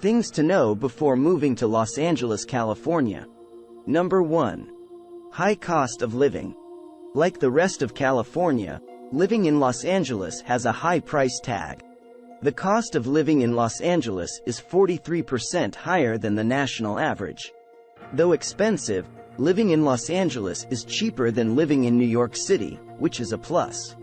Things to know before moving to Los Angeles, California. Number 1. High cost of living. Like the rest of California, living in Los Angeles has a high price tag. The cost of living in Los Angeles is 43% higher than the national average. Though expensive, living in Los Angeles is cheaper than living in New York City, which is a plus.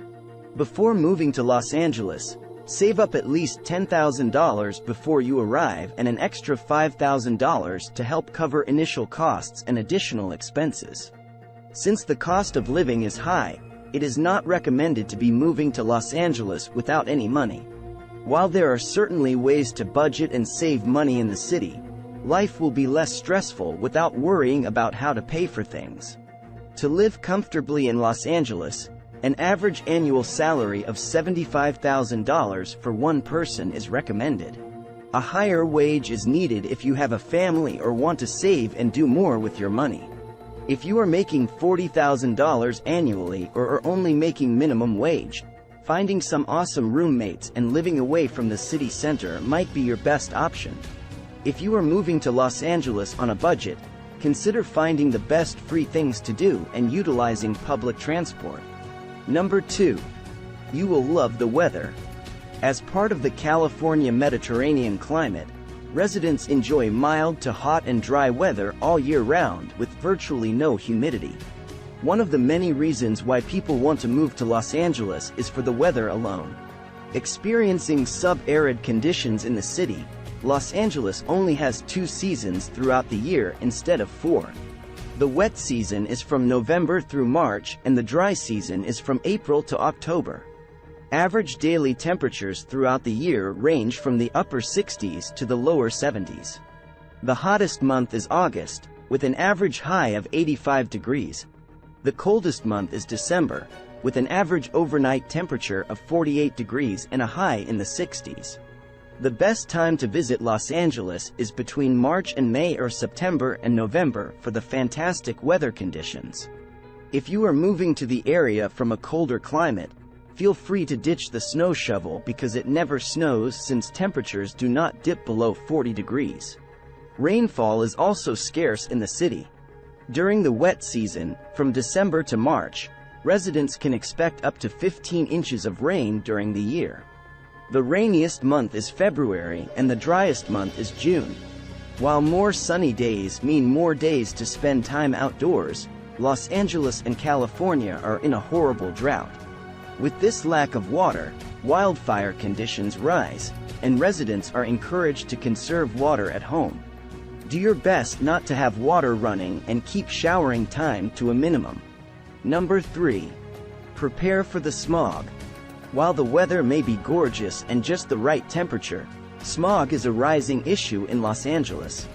Before moving to Los Angeles, save up at least $10,000 before you arrive and an extra $5,000 to help cover initial costs and additional expenses. Since the cost of living is high, it is not recommended to be moving to Los Angeles without any money. While there are certainly ways to budget and save money in the city, life will be less stressful without worrying about how to pay for things. To live comfortably in Los Angeles, an average annual salary of $75,000 for one person is recommended. A higher wage is needed if you have a family or want to save and do more with your money. If you are making $40,000 annually or are only making minimum wage, finding some awesome roommates and living away from the city center might be your best option. If you are moving to Los Angeles on a budget, consider finding the best free things to do and utilizing public transport. Number 2. You will love the weather. As part of the California Mediterranean climate, residents enjoy mild to hot and dry weather all year round with virtually no humidity. One of the many reasons why people want to move to Los Angeles is for the weather alone. Experiencing sub-arid conditions in the city, Los Angeles only has 2 seasons throughout the year instead of 4. The wet season is from November through March and the dry season is from April to October. Average daily temperatures throughout the year range from the upper 60s to the lower 70s. The hottest month is August, with an average high of 85 degrees. The coldest month is December, with an average overnight temperature of 48 degrees and a high in the 60s. The best time to visit Los Angeles is between March and May or September and November for the fantastic weather conditions. If you are moving to the area from a colder climate, feel free to ditch the snow shovel because it never snows since temperatures do not dip below 40 degrees. Rainfall is also scarce in the city. During the wet season, from December to March, residents can expect up to 15 inches of rain during the year. The rainiest month is February and the driest month is June. While more sunny days mean more days to spend time outdoors, Los Angeles and California are in a horrible drought. With this lack of water, wildfire conditions rise, and residents are encouraged to conserve water at home. Do your best not to have water running and keep showering time to a minimum. Number 3. Prepare for the smog. While the weather may be gorgeous and just the right temperature, smog is a rising issue in Los Angeles.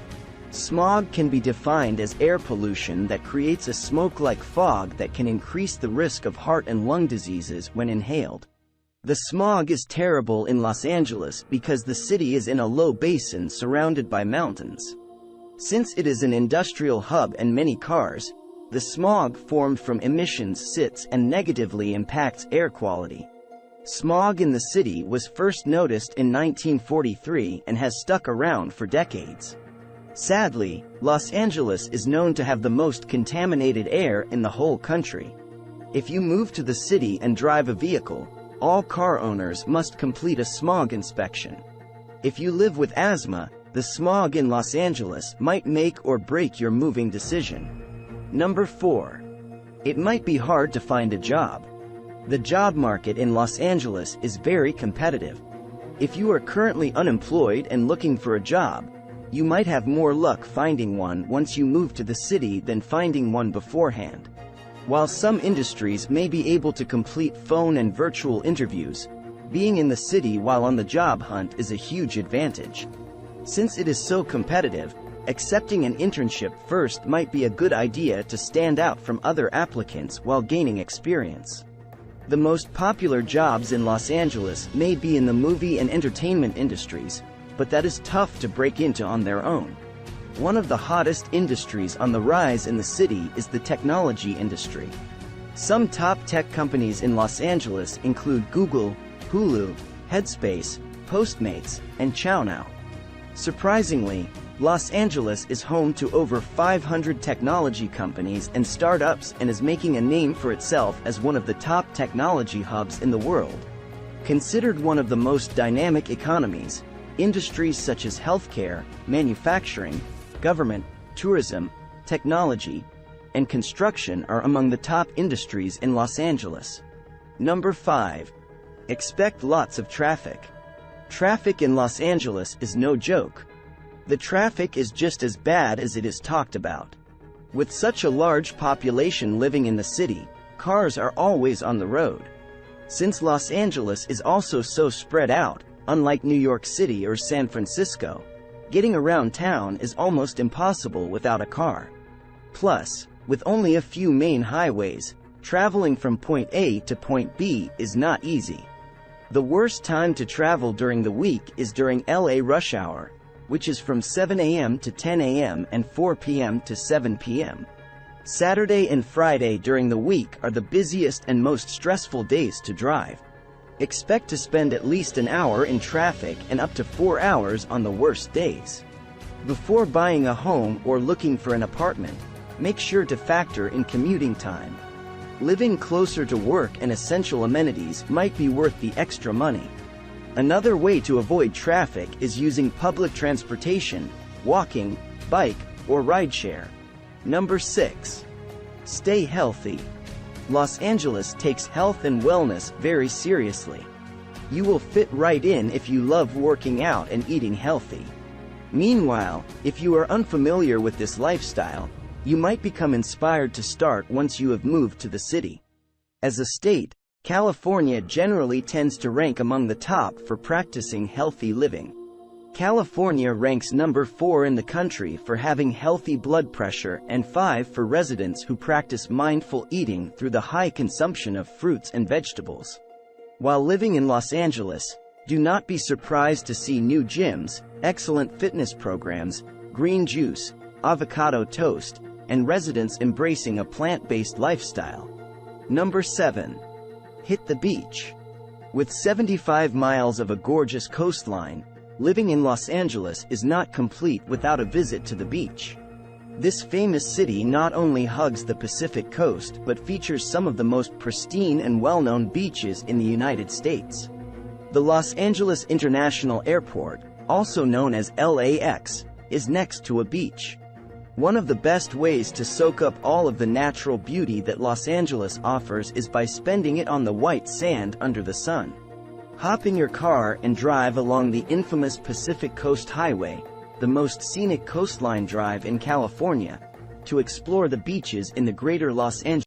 Smog can be defined as air pollution that creates a smoke-like fog that can increase the risk of heart and lung diseases when inhaled. The smog is terrible in Los Angeles because the city is in a low basin surrounded by mountains. Since it is an industrial hub and many cars, the smog formed from emissions sits and negatively impacts air quality. Smog in the city was first noticed in 1943 and has stuck around for decades. Sadly, Los Angeles is known to have the most contaminated air in the whole country. If you move to the city and drive a vehicle, all car owners must complete a smog inspection. If you live with asthma, the smog in Los Angeles might make or break your moving decision. Number 4. It might be hard to find a job. The job market in Los Angeles is very competitive. If you are currently unemployed and looking for a job, you might have more luck finding one once you move to the city than finding one beforehand. While some industries may be able to complete phone and virtual interviews, being in the city while on the job hunt is a huge advantage. Since it is so competitive, accepting an internship first might be a good idea to stand out from other applicants while gaining experience. The most popular jobs in Los Angeles may be in the movie and entertainment industries, but that is tough to break into on their own. One of the hottest industries on the rise in the city is the technology industry. Some top tech companies in Los Angeles include Google, Hulu, Headspace, Postmates, and ChowNow. Surprisingly, Los Angeles is home to over 500 technology companies and startups and is making a name for itself as one of the top technology hubs in the world. Considered one of the most dynamic economies, industries such as healthcare, manufacturing, government, tourism, technology, and construction are among the top industries in Los Angeles. Number 5. Expect lots of traffic. Traffic in Los Angeles is no joke. The traffic is just as bad as it is talked about. With such a large population living in the city, cars are always on the road. Since Los Angeles is also so spread out, unlike New York City or San Francisco, getting around town is almost impossible without a car. Plus, with only a few main highways, traveling from point A to point B is not easy. The worst time to travel during the week is during LA rush hour, which is from 7 a.m. to 10 a.m. and 4 p.m. to 7 p.m. Saturday and Friday during the week are the busiest and most stressful days to drive. Expect to spend at least an hour in traffic and up to 4 hours on the worst days. Before buying a home or looking for an apartment, make sure to factor in commuting time. Living closer to work and essential amenities might be worth the extra money. Another way to avoid traffic is using public transportation, walking, bike, or rideshare. Number 6. Stay healthy. Los Angeles takes health and wellness very seriously. You will fit right in if you love working out and eating healthy. Meanwhile, if you are unfamiliar with this lifestyle, you might become inspired to start once you have moved to the city. As a state, California generally tends to rank among the top for practicing healthy living. California ranks number 4 in the country for having healthy blood pressure and 5 for residents who practice mindful eating through the high consumption of fruits and vegetables. While living in Los Angeles, do not be surprised to see new gyms, excellent fitness programs, green juice, avocado toast, and residents embracing a plant-based lifestyle. Number 7. Hit the beach. With 75 miles of a gorgeous coastline, living in Los Angeles is not complete without a visit to the beach. This famous city not only hugs the Pacific coast but features some of the most pristine and well-known beaches in the United States. The Los Angeles International Airport, also known as LAX, is next to a beach. One of the best ways to soak up all of the natural beauty that Los Angeles offers is by spending it on the white sand under the sun. Hop in your car and drive along the infamous Pacific Coast Highway, the most scenic coastline drive in California, to explore the beaches in the greater Los Angeles